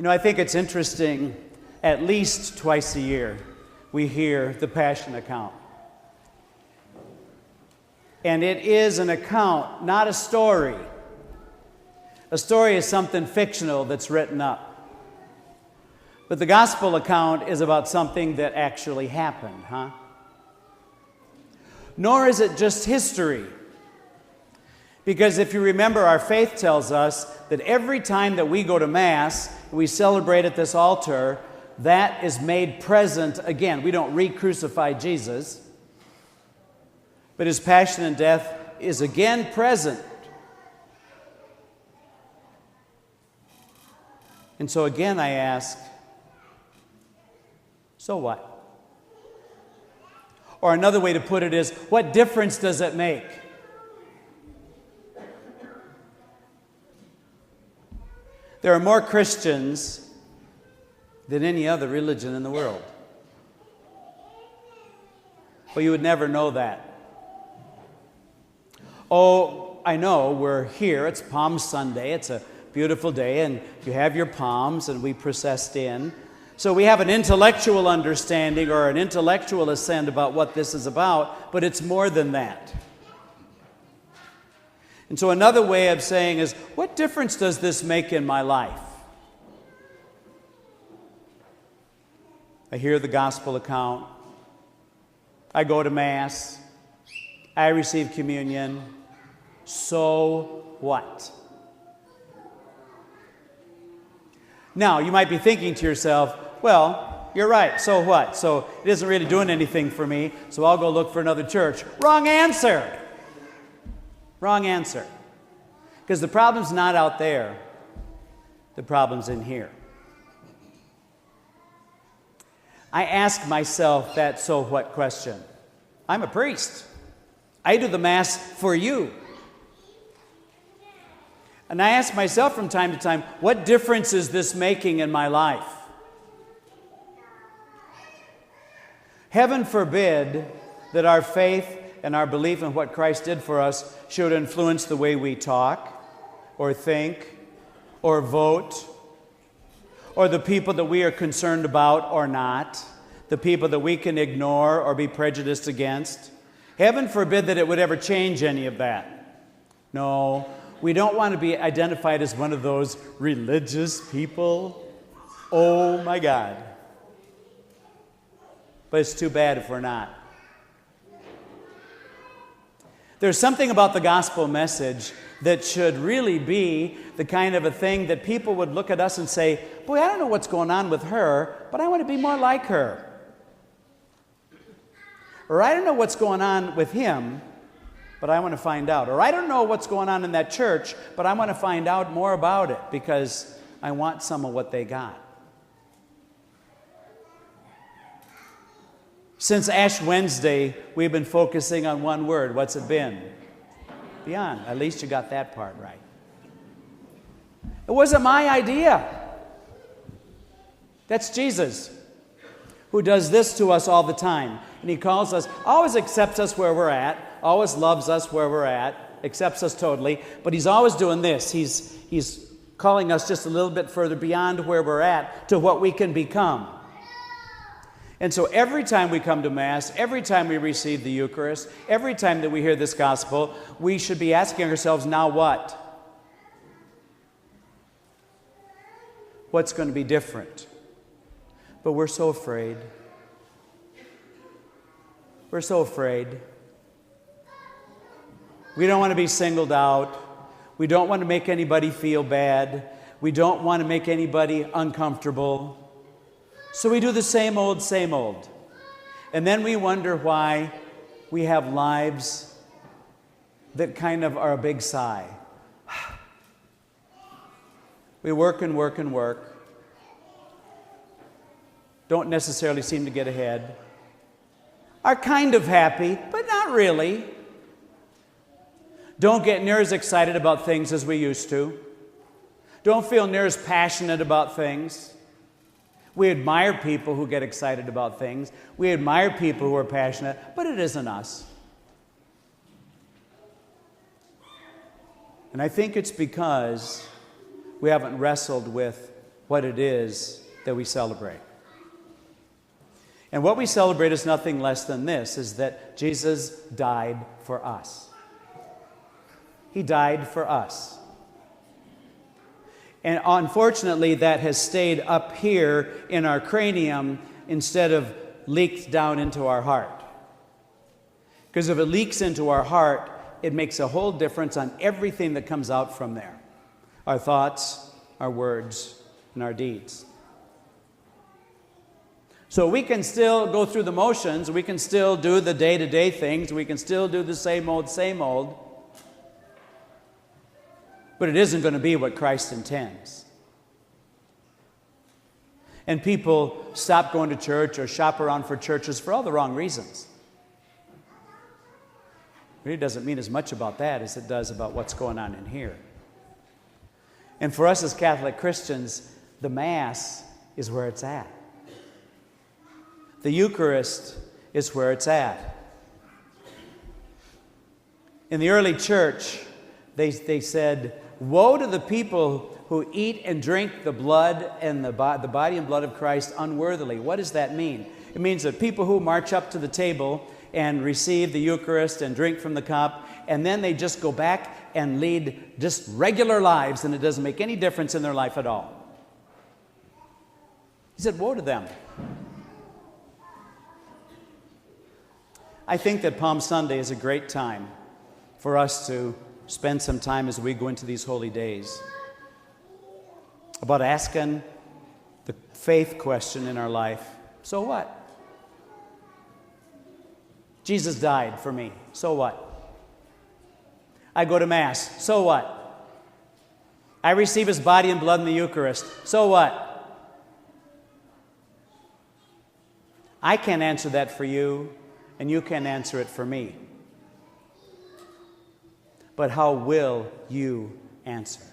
I think it's interesting, at least twice a year, we hear the Passion account. And it is an account, not a story. A story is something fictional that's written up. But the gospel account is about something that actually happened, huh? Nor is it just history. Because if you remember, our faith tells us that every time that we go to Mass, we celebrate at this altar, that is made present again. We don't re-crucify Jesus, but his passion and death is again present. And so again I ask, so what? Or another way to put it is, what difference does it make? There are more Christians than any other religion in the world. Well, you would never know that. Oh, I know, we're here. It's Palm Sunday. It's a beautiful day, and you have your palms, and we processed in. So we have an intellectual understanding or an intellectual assent about what this is about, but it's more than that. And so another way of saying is, what difference does this make in my life? I hear the gospel account. I go to Mass. I receive communion. So what? Now, you might be thinking to yourself, well, you're right, so what? So it isn't really doing anything for me, so I'll go look for another church. Wrong answer. Wrong answer. Because the problem's not out there. The problem's in here. I ask myself that so what question. I'm a priest. I do the Mass for you. And I ask myself from time to time, what difference is this making in my life? Heaven forbid that our faith and our belief in what Christ did for us should influence the way we talk, or think, or vote, or the people that we are concerned about or not, the people that we can ignore or be prejudiced against. Heaven forbid that it would ever change any of that. No, we don't want to be identified as one of those religious people. Oh my God. But it's too bad if we're not. There's something about the gospel message that should really be the kind of a thing that people would look at us and say, boy, I don't know what's going on with her, but I want to be more like her. Or I don't know what's going on with him, but I want to find out. Or I don't know what's going on in that church, but I want to find out more about it because I want some of what they got. Since Ash Wednesday, we've been focusing on one word. What's it been? Beyond. At least you got that part right. It wasn't my idea. That's Jesus, who does this to us all the time. And he calls us, always accepts us where we're at, always loves us where we're at, accepts us totally, but he's always doing this. He's calling us just a little bit further beyond where we're at to what we can become. And so every time we come to Mass, every time we receive the Eucharist, every time that we hear this gospel, we should be asking ourselves, now what? What's going to be different? But we're so afraid. We're so afraid. We don't want to be singled out. We don't want to make anybody feel bad. We don't want to make anybody uncomfortable. So we do the same old, same old. And then we wonder why we have lives that kind of are a big sigh. We work and work and work. Don't necessarily seem to get ahead. Are kind of happy, but not really. Don't get near as excited about things as we used to. Don't feel near as passionate about things. We admire people who get excited about things. We admire people who are passionate, but it isn't us. And I think it's because we haven't wrestled with what it is that we celebrate. And what we celebrate is nothing less than this, is that Jesus died for us. He died for us. And unfortunately, that has stayed up here in our cranium instead of leaked down into our heart. Because if it leaks into our heart, it makes a whole difference on everything that comes out from there. Our thoughts, our words, and our deeds. So we can still go through the motions, we can still do the day-to-day things, we can still do the same old, but it isn't going to be what Christ intends. And people stop going to church or shop around for churches for all the wrong reasons. It really doesn't mean as much about that as it does about what's going on in here. And for us as Catholic Christians, the Mass is where it's at. The Eucharist is where it's at. In the early church, they said, "Woe to the people who eat and drink the blood and the body and blood of Christ unworthily." What does that mean? It means that people who march up to the table and receive the Eucharist and drink from the cup, and then they just go back and lead just regular lives, and it doesn't make any difference in their life at all. He said, woe to them. I think that Palm Sunday is a great time for us to spend some time as we go into these holy days about asking the faith question in our life. So what? Jesus died for me. So what? I go to Mass. So what? I receive His body and blood in the Eucharist. So what? I can't answer that for you, and you can't answer it for me. But how will you answer?